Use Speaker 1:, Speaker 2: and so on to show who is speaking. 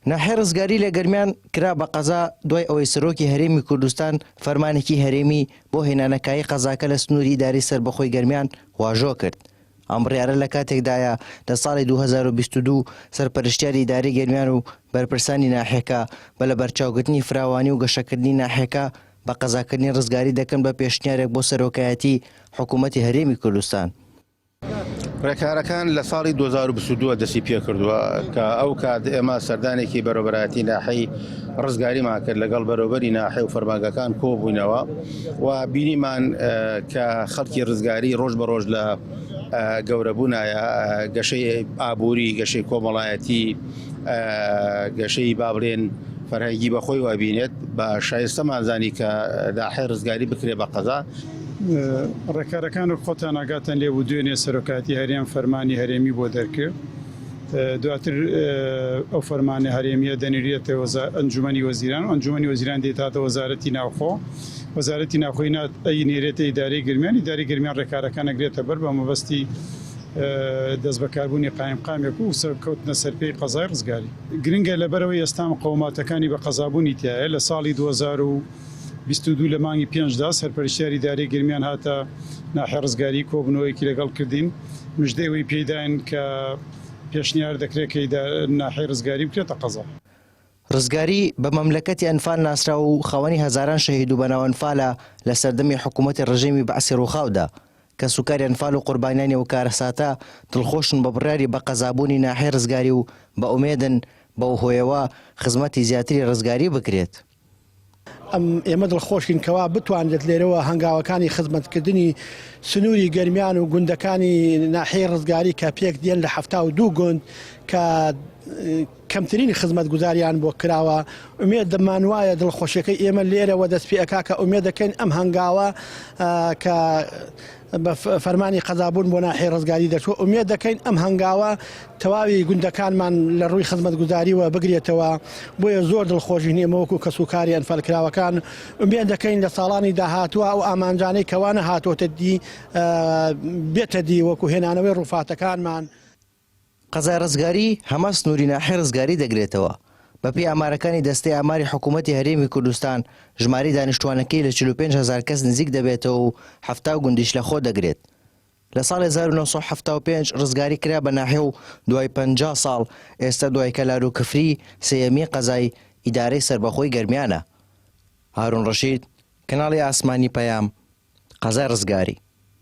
Speaker 1: ناحیە ڕزگاری لە گەرمیان کرا بە قەزا دوای ئەوەی سەرۆکی هەرێمی کوردستان فەرمانێکی هەرێمی بۆ هێنانەکایی قەزاکە لە سنووری ئیداری سەربەخۆی گەرمیان واژۆ کرد. ئەم بڕیارە لە کاتێکدایە لە ساڵی 2022 سەرپەرشتیاری ئیداری گەرمیان و بەرپرسانی ناحیەکە بە لە بەرچاوگرتنی فراوانی و گەشەکردنی ناحیەکە بە قەزاکردنی ڕزگاری دەکەن بە پێشنیارێک بۆ سەرۆکایەتی حکوومەتی هەرێمی کوردستان.
Speaker 2: ڕێکارەکان لە ساڵی 2022 دەستی پێ کردووە کە ئەو کات ئێمە سەردانێکی بەڕێوەبەرایەتی ناحەی ڕزگاریمان کرد لەگەڵ بەڕێوەبەری ناحەی و فەرمانگەکان کۆبووینەوە و بینیمان کە خەڵکی ڕزگاری ڕۆژ بە ڕۆژ لە گەورەبوونایە گەشەی ئابووری، گەشەی کۆمەڵایەتی، گەشەی با بڵێن فەرهەنگی بەخۆی وابینێت بە شایستەمان زانی کە ناحەی ڕزگاری بکرێ بە قەزا.
Speaker 3: ڕێکارەکان و خۆتان ئاگاتان لێ بوو دوێنێ سەرۆکایەتی هەرێم فەرمانی هەرێمی بۆ دەرکرد. دواتر ئەو فەرمانە هەرێمیە دەنێرێتەوە ئەنجومەنی وەزیران و ئەنجومەنی وەزیران دێتاتە وەزارەتی ناوخۆ. وەزارەتی ناوخۆی ئەی نێرێتە ئیدارەی گرمیان، ئیداری گرمیان ڕێکارەکان ئەگرێتە بەر بە مەبەستی دەست بەکاربوونی قایمقامێک و کەوتنە سەرپێی قەزای ڕزگاری. گرنگە لەبەرەوەی ئێستا مقاوماتەکانی بە قەزابوونی تایە. لە ساڵی 2022 لە مانگی 5دا سەرپەرشتیاری ئیدارەی گرمیان هاتە ناحیە ڕزگاری کۆبنەوەیەکی لەگەڵ کردین. مژدەی پێداین کە پێشنیار دەکرێت کە ناحیە ڕزگاری بکرێتە قەزا.
Speaker 1: ڕزگاری بە مەملەکەتی ئەنفال ناسرا و خەوەنی هەزاران شەهید و بەناو ئەنفالە لە سەردەمی حکوومەتی ڕژیمی بەعسی ڕووخاودا کە سوکاری ئەنفال و قوربانیانی و کارەساتە دڵخۆشن بە بڕیاری بە قەزابوونی ناحیە ڕزگاری و بە ئومێدن بەو هۆیەوە خزمەتی زیاتری ڕزگاری بکرێت.
Speaker 4: ئێمە دڵخۆشین کەوا بتوانێت لێرەوە هەنگاوەکانی خزمەتکردنی سنووری گەرمیان و گوندەکانی ناحیەی ڕزگاری کە پێک دێن لە 72 گوند کە کەمترینی خزمەت گوزاریان بۆ کراوە. ئومێد دەمان وایە دڵخۆشیەکەی ئێمە لێرەوە دەست پێ ئەکا کە ئومێد دەکەین ئەم هەنگاوە کە بە فەرمانی قەزابوون بۆ ناحیەی ڕزگاری دەچوە. ئومێد دەکەین ئەم هەنگاوە تەواوی گوندەکانمان لە ڕووی خزمەت گوزاریوە بگرێتەوە. بۆیە زۆر دڵخۆشین ئێمە وەکو کە سوکاری ئەنفالکراوەکان. ئومێد دەکەین لە ساڵانی داهاتووە ئەو ئامانجانەی کەوانە هاتۆتە دی بێتە دی وەکو هێنانەوەی ڕووفاتەکانمان.
Speaker 1: قەزای ڕزگاری هەمە سنووری ناحیە ڕزگاری دەگرێتەوە. بەپێی ئامارەکانی دەستەی ئاماری حکوومەتی هەرێمی کوردستان ژماری دانیشتوانەکەی لە 45,000 کەس نزیک دەبێتەوە و 70 گوندیش لە خۆ دەگرێت. لە ساڵی 1975 ڕزگاری کرا بە ناحیە و دوای 50 ساڵ ئێستا دوای کەلار و کفری سەیەمی قەزای ئیدارەی سەربەخۆی گەرمیانە. هارون ڕەشید، کەناڵی ئاسمانی پەیام، قەزای ڕزگاری.